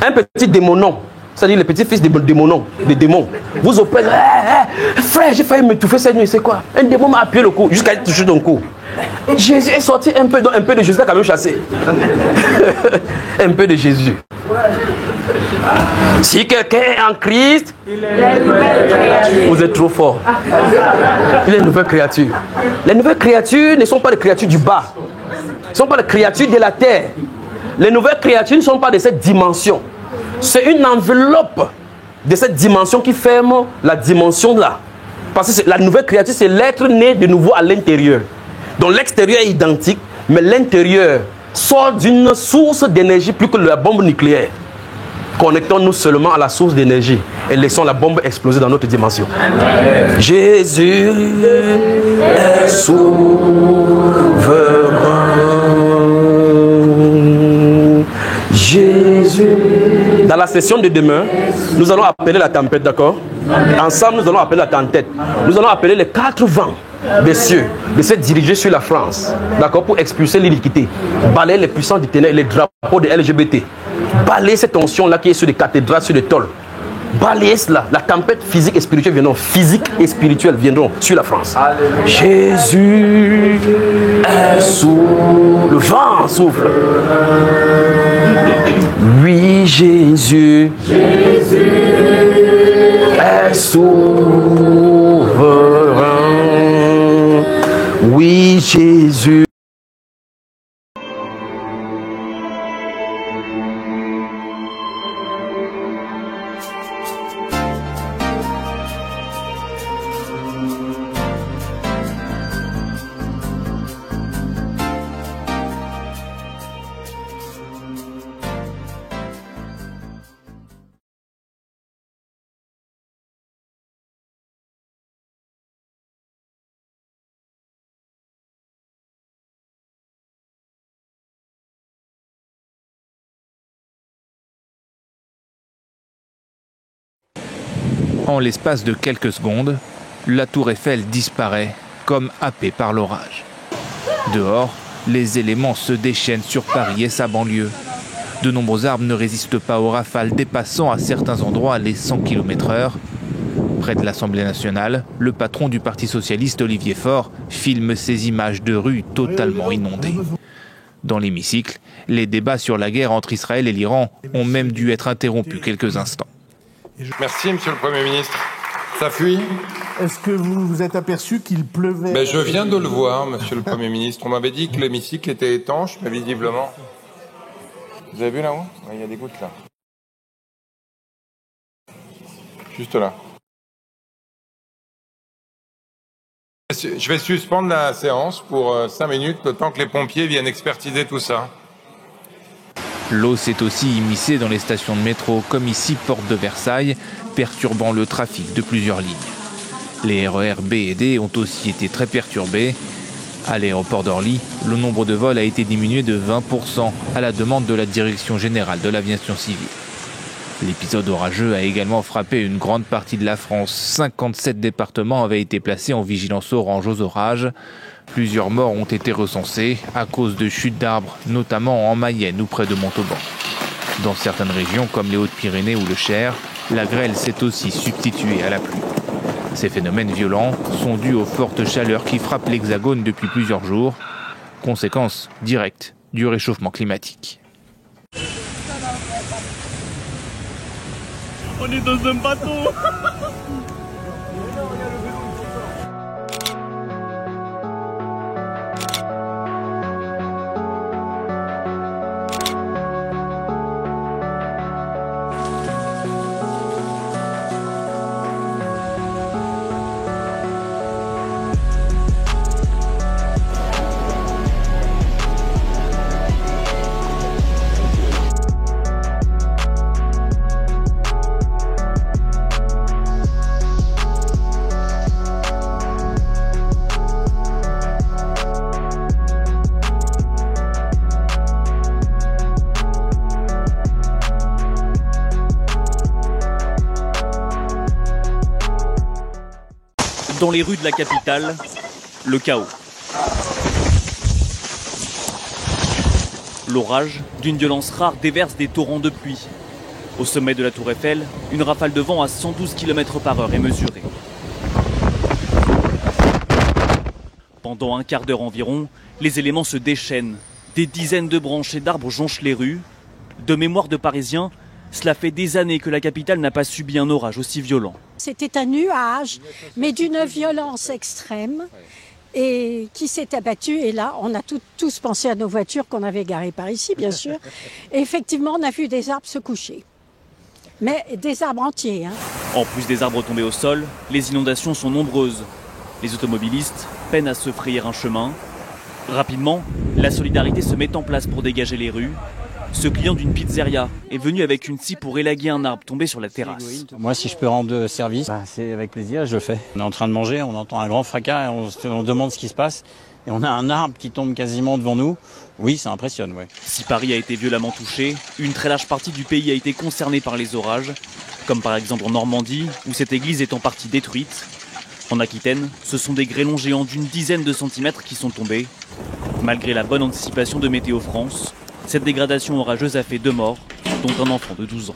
Un petit démonon, c'est-à-dire les petits-fils des démonons, des démons, vous opérez, frère, j'ai failli m'étouffer cette nuit, c'est quoi? Un démon m'a appuyé le cou, jusqu'à toucher ton cou. Jésus est sorti un peu de Jésus, quand même chassé. Un peu de Jésus. Si quelqu'un est en Christ, vous êtes trop fort. Il est une nouvelle créature. Les nouvelles créatures ne sont pas des créatures du bas. Ce ne sont pas des créatures de la terre. Les nouvelles créatures ne sont pas de cette dimension. C'est une enveloppe de cette dimension qui ferme la dimension là. Parce que la nouvelle créature, c'est l'être né de nouveau à l'intérieur. Donc l'extérieur est identique, mais l'intérieur sort d'une source d'énergie plus que la bombe nucléaire. Connectons-nous seulement à la source d'énergie et laissons la bombe exploser dans notre dimension. Amen. Jésus est souverain. Jésus. Dans la session de demain, nous allons appeler la tempête, d'accord? Ensemble, nous allons appeler la tempête. Nous allons appeler les 4 vents des cieux de se diriger sur la France, d'accord, pour expulser l'iniquité, balayer les puissances du ténèbres et les drapeaux de LGBT, balayer cette onction-là qui est sur les cathédrales, sur les tôles, balayer cela, la tempête physique et spirituelle viendront, physique et spirituelle viendront sur la France. Alléluia. Jésus est sous le vent souffle. Oui, Jésus est souverain. Oui, Jésus. En l'espace de quelques secondes, la tour Eiffel disparaît comme happée par l'orage. Dehors, les éléments se déchaînent sur Paris et sa banlieue. De nombreux arbres ne résistent pas aux rafales, dépassant à certains endroits les 100 km/h. Près de l'Assemblée nationale, le patron du Parti socialiste, Olivier Faure, filme ces images de rues totalement inondées. Dans l'hémicycle, les débats sur la guerre entre Israël et l'Iran ont même dû être interrompus quelques instants. Merci, Monsieur le Premier ministre. Ça fuit. Est-ce que vous vous êtes aperçu qu'il pleuvait? Je viens de le voir, Monsieur le Premier ministre. On m'avait dit que l'hémicycle était étanche, mais visiblement... Vous avez vu là-haut? Il y a des gouttes là. Juste là. Je vais suspendre la séance pour 5 minutes, le temps que les pompiers viennent expertiser tout ça. L'eau s'est aussi immiscée dans les stations de métro, comme ici, porte de Versailles, perturbant le trafic de plusieurs lignes. Les RER B et D ont aussi été très perturbés. À l'aéroport d'Orly, le nombre de vols a été diminué de 20% à la demande de la Direction générale de l'aviation civile. L'épisode orageux a également frappé une grande partie de la France. 57 départements avaient été placés en vigilance orange aux orages. Plusieurs morts ont été recensés à cause de chutes d'arbres, notamment en Mayenne ou près de Montauban. Dans certaines régions, comme les Hautes-Pyrénées ou le Cher, la grêle s'est aussi substituée à la pluie. Ces phénomènes violents sont dus aux fortes chaleurs qui frappent l'Hexagone depuis plusieurs jours, conséquence directe du réchauffement climatique. On est dans un bateau. Dans les rues de la capitale, le chaos. L'orage, d'une violence rare, déverse des torrents de pluie. Au sommet de la Tour Eiffel, une rafale de vent à 112 km/h est mesurée. Pendant un quart d'heure environ, les éléments se déchaînent. Des dizaines de branches et d'arbres jonchent les rues. De mémoire de Parisiens, cela fait des années que la capitale n'a pas subi un orage aussi violent. C'était un nuage, mais d'une violence extrême, et qui s'est abattu. Et là, on a tous pensé à nos voitures qu'on avait garées par ici, bien sûr. Et effectivement, on a vu des arbres se coucher. Mais des arbres entiers. En plus des arbres tombés au sol, les inondations sont nombreuses. Les automobilistes peinent à se frayer un chemin. Rapidement, la solidarité se met en place pour dégager les rues. Ce client d'une pizzeria est venu avec une scie pour élaguer un arbre tombé sur la terrasse. Moi, si je peux rendre service, c'est avec plaisir, je le fais. On est en train de manger, on entend un grand fracas, et on demande ce qui se passe. Et on a un arbre qui tombe quasiment devant nous. Oui, ça impressionne, ouais. Si Paris a été violemment touché, une très large partie du pays a été concernée par les orages, comme par exemple en Normandie, où cette église est en partie détruite. En Aquitaine, ce sont des grêlons géants d'une dizaine de centimètres qui sont tombés. Malgré la bonne anticipation de Météo France, cette dégradation orageuse a fait 2 morts, dont un enfant de 12 ans.